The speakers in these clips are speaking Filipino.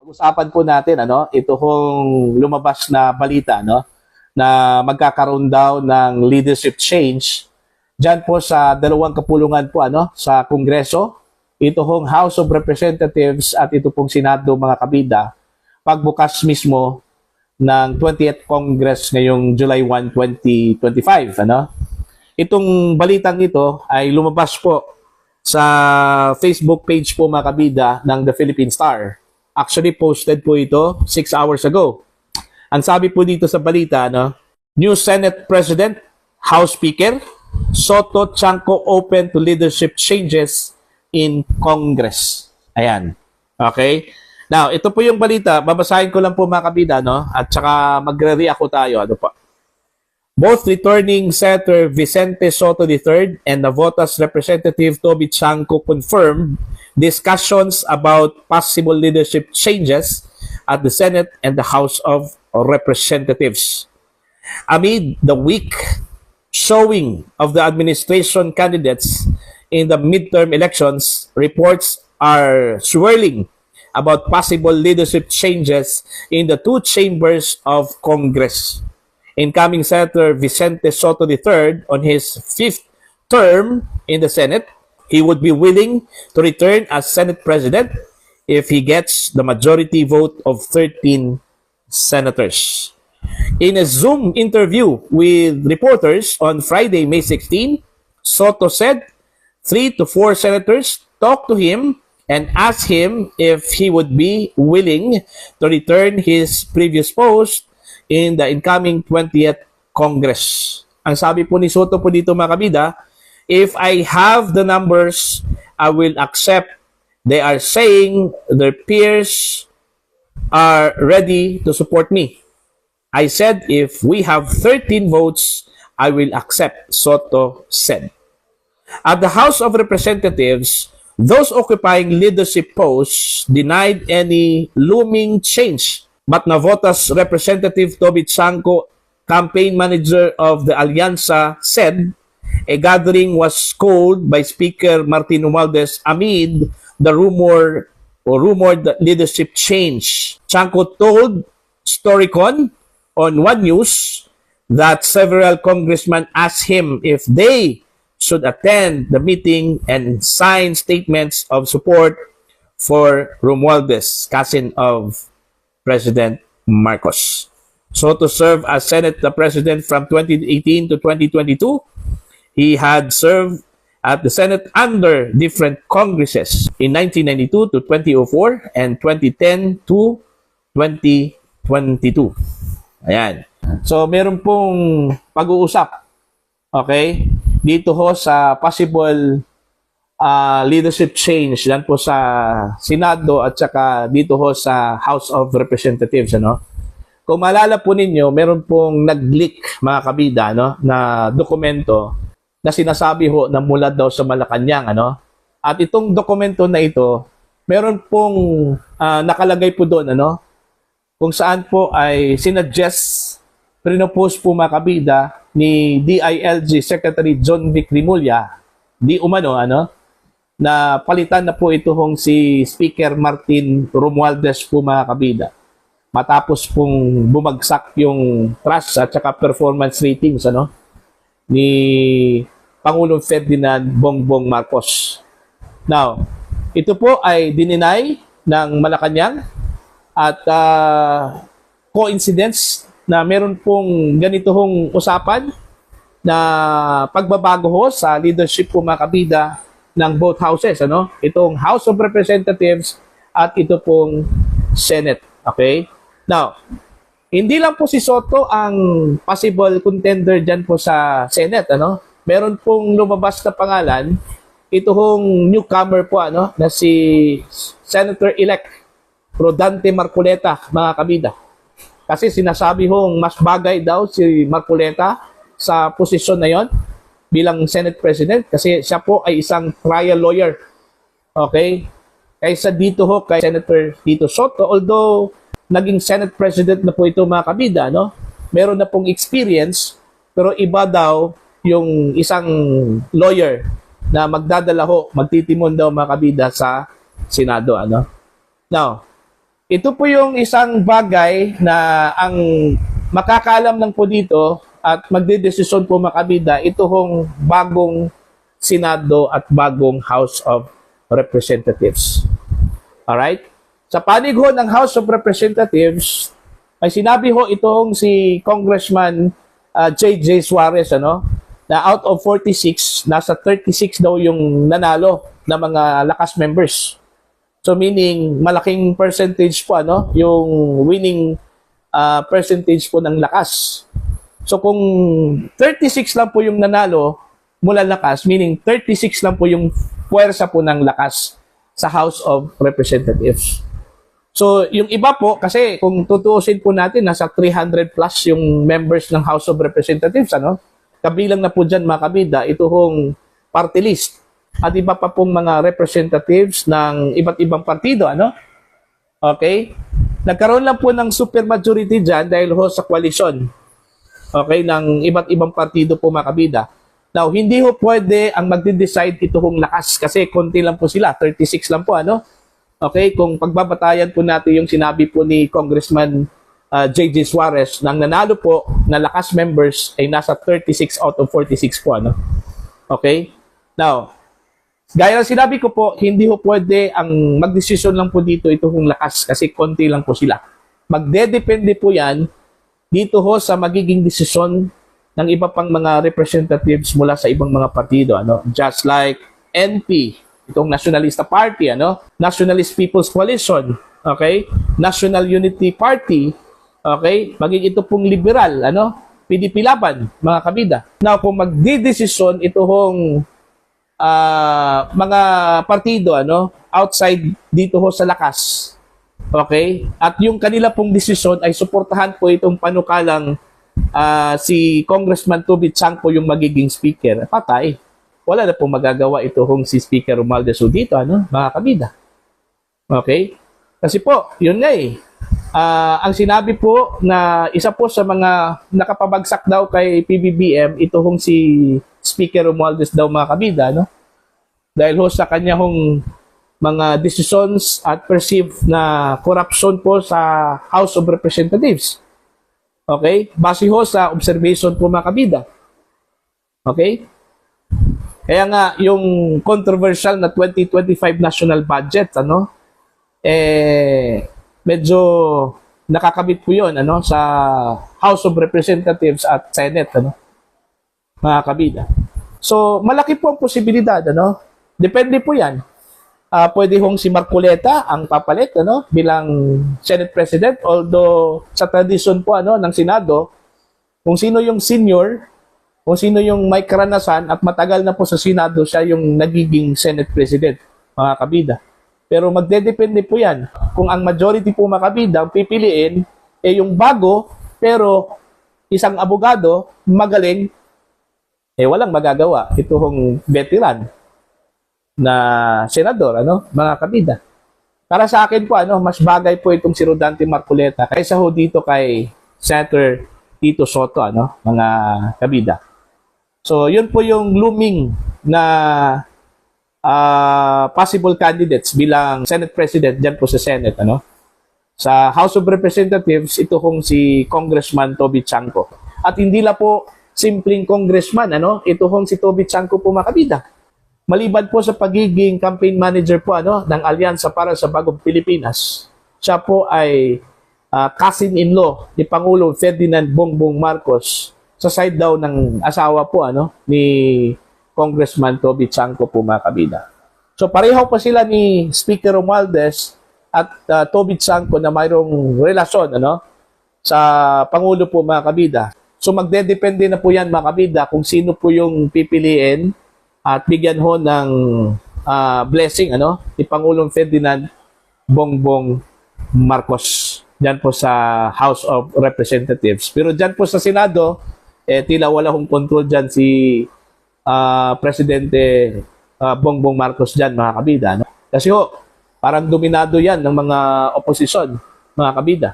Pag-usapan po natin ito hong lumabas na balita na magkakaroon daw ng leadership change diyan po sa dalawang kapulungan po sa Kongreso, ito hong House of Representatives at ito pong Senado, mga kabida, pagbukas mismo ng 20th Congress ngayong July 1, 2025 Itong balitang ito ay lumabas po sa Facebook page po, mga kabida, ng The Philippine Star. Actually, posted po ito 6 hours ago. Ang sabi po dito sa balita, New Senate President, House Speaker, Soto Chanco open to leadership changes in Congress. Ayan. Okay? Now, ito po yung balita. Babasahin ko lang po, mga kabida, at saka magre-react tayo. Both returning Senator Vicente Soto III and Navotas Representative Toby Chanco confirmed discussions about possible leadership changes at the Senate and the House of Representatives. Amid the weak showing of the administration candidates in the midterm elections, reports are swirling about possible leadership changes in the two chambers of Congress. Incoming Senator Vicente Soto III, on his 5th term in the Senate, he would be willing to return as Senate President if he gets the majority vote of 13 senators. In a Zoom interview with reporters on Friday, May 16, Soto said 3 to 4 senators talked to him and asked him if he would be willing to return his previous post in the incoming 20th Congress. Ang sabi po ni Soto po dito, mga kabida, if I have the numbers, I will accept. They are saying their peers are ready to support me. I said if we have 13 votes, I will accept, Soto said. At the House of Representatives, those occupying leadership posts denied any looming change. But Navotas Representative Toby Chanco, campaign manager of the Alianza, said a gathering was called by Speaker Martin Romualdez amid the rumored leadership change. Chanco told Storycon on One News that several congressmen asked him if they should attend the meeting and sign statements of support for Romualdez, cousin of President Marcos. Soto served as Senate President from 2018 to 2022. He had served at the Senate under different Congresses in 1992 to 2004 and 2010 to 2022. Ayan. So, meron pong pag-uusap, okay, dito ho sa possible leadership change yan po sa Senado at saka dito ho sa House of Representatives. Kung maalala po ninyo, meron pong nag-leak, mga kabida, na dokumento na sinasabi ho na mula daw sa Malacanang. At itong dokumento na ito, meron pong nakalagay po doon, kung saan po ay sinuggest, pinopose po, mga kabida, ni DILG Secretary John Vic Rimulya, di umano, na palitan na po ito hong si Speaker Martin Romualdez po, mga kabida. Matapos pong bumagsak yung trust at saka performance ratings ni Pangulong Ferdinand Bongbong Marcos. Now, ito po ay dininay ng Malacanang at coincidence na meron pong ganito hong usapan na pagbabago ho sa leadership po, mga kabida, ng both houses, itong House of Representatives at ito pong Senate. Okay? Now, hindi lang po si Soto ang possible contender dyan po sa Senate, Meron pong lumabas na pangalan, ito hong newcomer po, na si Senator-elect Rodante Marcoleta, mga kabida. Kasi sinasabi hong mas bagay daw si Marcoleta sa posisyon na yon bilang Senate President kasi siya po ay isang trial lawyer. Okay? Kaysa dito ho kay Senator Tito Soto, although naging Senate President na po ito, mga kabida, meron na pong experience, pero iba daw yung isang lawyer na magdadala ho, magtitimon daw, mga kabida, sa Senado. Now, Ito po yung isang bagay na ang makakaalam lang po dito at magdedesisyon po makabida, ito hong bagong Senado at bagong House of Representatives. Alright? Sa panig ho ng House of Representatives, ay sinabi ho itong si Congressman J.J. Suarez, ano, na out of 46, nasa 36 daw yung nanalo na mga lakas members. So meaning, malaking percentage po, ano, yung winning percentage po ng lakas. So kung 36 lang po yung nanalo mula lakas, meaning 36 lang po yung puwersa po ng lakas sa House of Representatives. So yung iba po, kasi kung tutuusin po natin, nasa 300 plus yung members ng House of Representatives, ano? Kabilang na po dyan mga kabida, ito hong party list at iba pa pong mga representatives ng iba't ibang partido, ano? Okay? Nagkaroon lang po ng supermajority dyan dahil ho sa koalisyon, okay, ng iba't ibang partido po mga kabida. Now, hindi ho pwede ang magde-decide ito hong lakas kasi konti lang po sila, 36 lang po, ano? Okay, kung pagbabatayan po natin yung sinabi po ni Congressman J.J. Suarez, nang nanalo po na lakas members ay nasa 36 out of 46 po, ano? Okay? Now, gaya ng sinabi ko po, hindi ho pwede ang magdesisyon lang po dito ito hong lakas kasi konti lang po sila. Magdedepende po yan dito ho sa magiging desisyon ng iba pang mga representatives mula sa ibang mga partido, ano? Just like NP, itong Nationalista Party, ano? Nationalist People's Coalition, okay? National Unity Party, okay? Maging ito pong liberal, ano? PDP Laban, mga kabida. Now, kung magdidesisyon ito hong mga partido, ano, outside dito ho sa lakas, okay? At yung kanila pong desisyon ay suportahan po itong panukalang si Congressman Toby Chanco yung magiging speaker. Patay. Wala na pong magagawa ito hong si Speaker Romualdez dito, ano, mga kabida. Okay? Kasi po, yun nga eh. Ang sinabi po na isa po sa mga nakapabagsak daw kay PBBM, ito hong si Speaker Romualdez daw mga kabida, no? Dahil ho sa kanya hong mga decisions at perceived na corruption po sa House of Representatives. Okay? Base ho sa observation po mga kabida. Okay? Kaya nga, yung controversial na 2025 national budget, ano, medyo nakakabit po yun, ano, sa House of Representatives at Senate, ano, mga kabida. So, malaki po ang posibilidad, ano, depende po yan. Pwede hong si Marcoleta ang papalit, ano, bilang Senate President, although sa tradition po, ano, ng Senado, kung sino yung senior, kung sino yung may karanasan at matagal na po sa Senado, siya yung nagiging Senate President, mga kabida. Pero magdedepende po yan. Kung ang majority po mga kabida, ang pipiliin, yung bago, pero isang abogado, magaling, walang magagawa. Ito hong veteran na senador, ano, mga kabida. Para sa akin po, ano, mas bagay po itong si Rodante Marcoleta kaysa ho dito kay Senator Tito Soto, ano, mga kabida. So, yun po yung looming na possible candidates bilang Senate President dyan po sa Senate, ano. Sa House of Representatives, ito hong si Congressman Toby Chanco. At hindi la po simpleng congressman, ano, ito hong si Toby Chanco po mga kabida. Maliban po sa pagiging campaign manager po, ano, ng Alyansa para sa Bagong Pilipinas, siya po ay cousin-in-law ni Pangulong Ferdinand Bongbong Marcos sa side daw ng asawa po, ano, ni Congressman Toby Chanco po mga kabida. So pareho pa sila ni Speaker Romualdez at Toby Chanco na mayroong relasyon, ano, sa Pangulo po mga kabida. So magdedepende na po yan mga kabida kung sino po yung pipiliin at bigyan ho ng blessing, ano, ni Pangulong Ferdinand Bongbong Marcos dyan po sa House of Representatives. Pero dyan po sa Senado, tila wala hong control dyan si Presidente Bongbong Marcos dyan mga kabida, no? Kasi ho, parang dominado yan ng mga oposisyon mga kabida.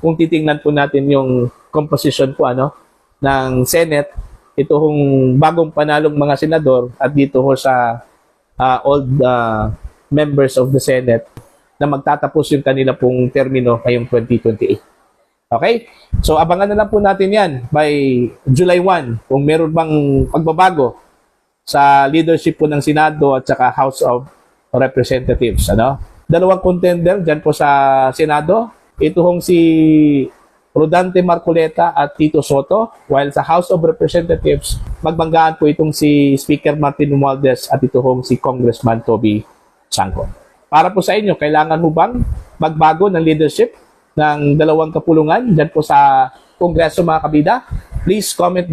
Kung titingnan po natin yung composition po, ano, ng Senate, ito hong bagong panalong mga senador at dito ho sa old members of the Senate, na magtatapos yung kanila pong termino ngayong 2028. Okay? So abangan na lang po natin yan by July 1 kung meron bang pagbabago sa leadership po ng Senado at saka House of Representatives. Dalawang contender dyan po sa Senado. Ito hong si Rodante Marcoleta at Tito Soto, while sa House of Representatives, magbanggaan po itong si Speaker Martin Romualdez at ito hong si Congressman Toby Sangco. Para po sa inyo, kailangan mo bang magbago ng leadership ng dalawang kapulungan dyan po sa Kongreso mga kabida? Please comment